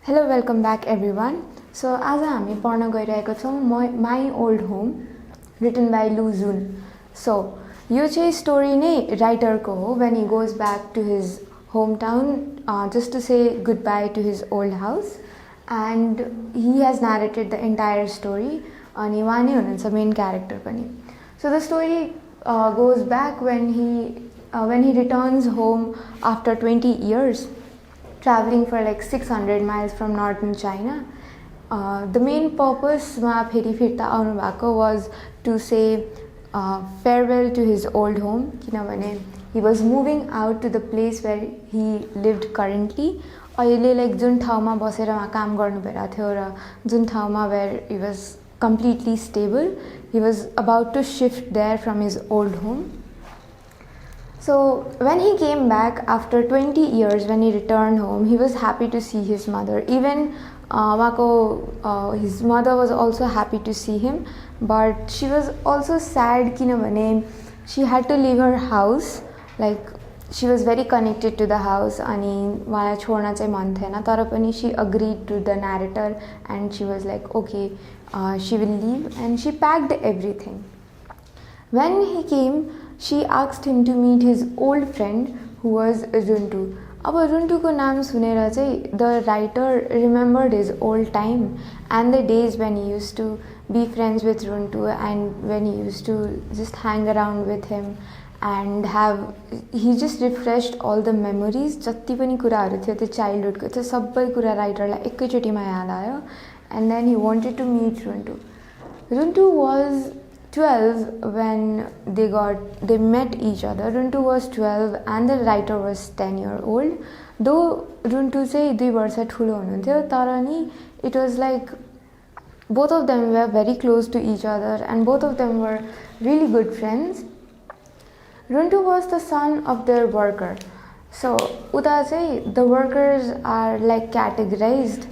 Hello, welcome back everyone. So आज हामी पढ्न गइरहेको छौं My Old Home written by Lu Jun. So यो चाहिँ स्टोरी नै राइटरको हो when he goes back to his hometown just to say goodbye to his old house, and he has narrated the entire story. अनि उहाँ नै हुनुहुन्छ main character पनि. So the story goes back when he returns home after 20 years, traveling for like 600 miles from northern China. The main purpose मा फेरि फिर्ता आउनु भएको was to say farewell to his old home, किनभने he was moving out to the place where he lived currently. अहिले like जुन ठाउँमा बसेर उहाँ काम गर्नु भइरहेको थियो र जुन ठाउँमा where he was completely stable, he was about to shift there from his old home. So when he came back after 20 years, when he returned home, he was happy to see his mother. Even his mother was also happy to see him, but she was also sad kinabhane she had to leave her house. Like she was very connected to the house ani उहाँलाई छोड्न चाहिँ मन थिएन, तर पनि she agreed to the narrator and she was like okay, she will leave, and she packed everything. When he came, she asked him to meet his old friend who was Runtu. अब रुन्टुको नाम सुनेर चाहिँ the writer remembered his old time and the days when he used to be friends with Runtu and when he used to just hang around with him and he just refreshed all the memories. जति पनि कुराहरू थियो त्यो चाइल्डहुडको त्यो सबै कुरा राइटरलाई एकैचोटिमा याद आयो, and then he wanted to meet Runtu. Runtu was 12 when they met each other. Runtu was 12 and the writer was 10-year-old. Though Runtu चाहिँ 2 वर्ष ठुलो हुनुहुन्थ्यो, तर नि it was like both of them were very close to each other and both of them were really good friends. Runtu was the son of their worker. So uta चाहिँ the workers are like categorized.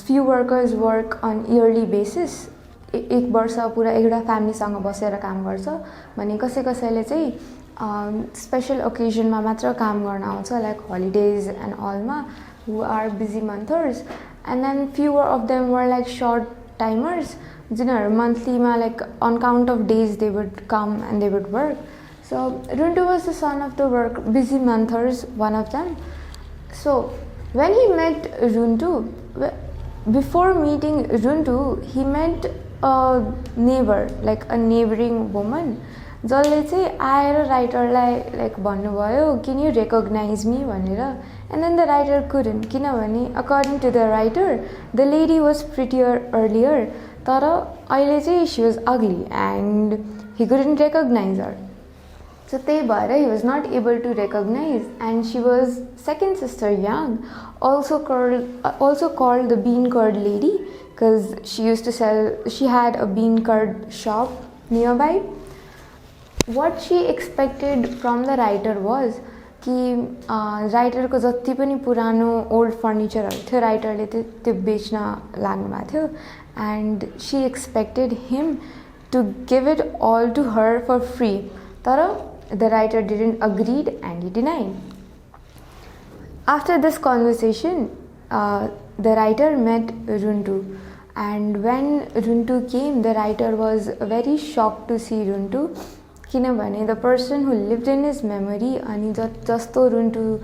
Few workers work on yearly basis. एक वर्ष पुरा एउटा फ्यामिलीसँग बसेर काम गर्छ भने कसैले चाहिँ स्पेशल ओकेजनमा मात्र काम गर्न आउँछ, लाइक हलिडेज एन्ड अलमा, who are busy months. And then fewer of them were like short timers, जिनीहरू मन्थलीमा like on count of days they would come and they would work. So Runtu was the son of the work busy months, one of them. So when he met Runtu, before meeting Runtu he met a neighbor, like a neighboring woman, जसले चाहिँ आएर राइटरलाई like भन्नुभयो can you recognize me भनेर. And then the writer couldn't, किनभने according to the writer the lady was prettier earlier, तर अहिले चाहिँ she was ugly and he couldn't recognize her. So त्यही भएर he was not able to recognize, and she was second sister Yang, also called the bean curd lady, because she had a bean curd shop nearby. What she expected from the writer was कि राइटरको जति पनि पुरानो old फर्निचरहरू थियो राइटरले त्यो बेच्न लाग्नु भएको थियो, and she expected him to give it all to her for free. तर the writer didn't agree and he denied. After this conversation, the writer met Runtu, and when Runtu came, the writer was very shocked to see Runtu, किनभने the person who lived in his memory अनि जस्तो Runtu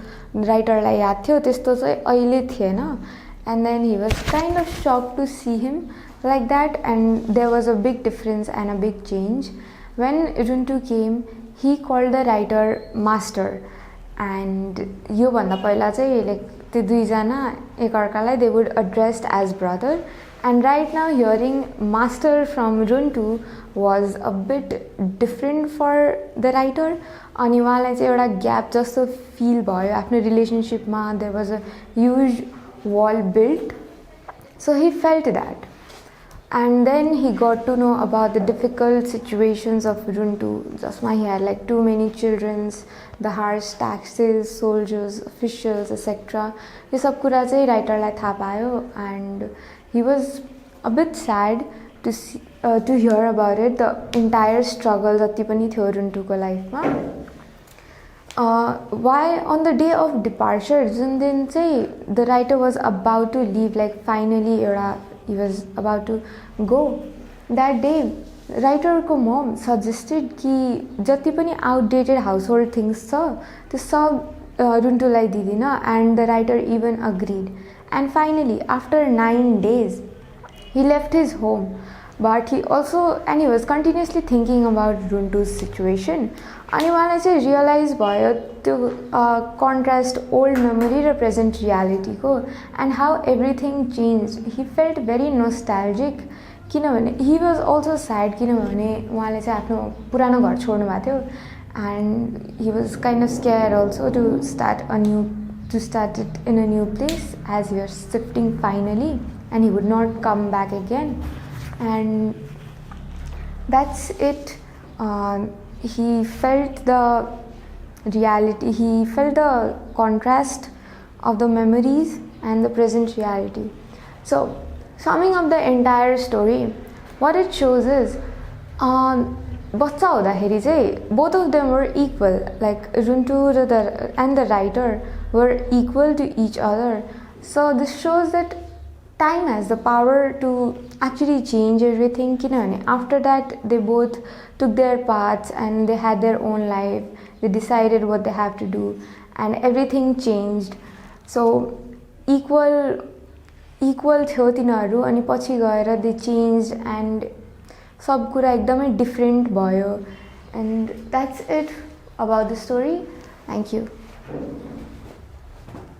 राइटरलाई याद थियो त्यस्तो चाहिँ अहिले थिएन. And then he was kind of shocked to see him like that, and there was a big difference and a big change. When Runtu came, he called the writer master, and यो भन्दा पहिला चाहिँ like त्यो दुईजना एकअर्कालाई they would addressed as brother, and right now hearing master from Runtu was a bit different for the writer. अनि उहाँलाई चाहिँ एउटा ग्याप जस्तो फिल भयो आफ्नो रिलेसनसिपमा. there was a huge wall built, so he felt that. And then he got to know about the difficult situations of Runtu. Jasma he had like too many children, the harsh taxes, soldiers, officials, etc. यो सब कुरा चाहिँ राइटरलाई थाहा पायो, and he was a bit sad to hear about it, the entire struggle जति पनि थियो रुन्टुको लाइफमा. why on the day of departure जुन दिन चाहिँ the writer was about to leave, like finally he was about to go, that day writer को mom suggested कि जति पनि outdated household things छ त्यो सब रुन्टुलाई दिदिन, and the writer even agreed. And finally after 9 days he left his home, but he was continuously thinking about Runtu's situation. अनि उहाँलाई चाहिँ रियलाइज भयो त्यो कन्ट्रास्ट ओल्ड मेमोरी र प्रेजेन्ट रियालिटीको, and how everything change. He felt very nostalgic, किनभने he was also sad, किनभने उहाँले चाहिँ आफ्नो पुरानो घर छोड्नु भएको थियो, and he was kind of scare also to start it in a new place as he was shifting finally, and he would not come back again. And that's it. He felt the reality, he felt the contrast of the memories and the present reality. So, summing up the entire story, what it shows is, बच्चा हुँदाखेरि चाहिँ both of them were equal, like Runtu and the writer were equal to each other. So this shows that time has the power to actually change everything. After that they both took their paths and they had their own life, they decided what they have to do, and everything changed. So equal थियो तिनीहरू, अनि पछि गएर they changed and सब कुरा एकदमै different भयो. And that's it about the story. Thank you.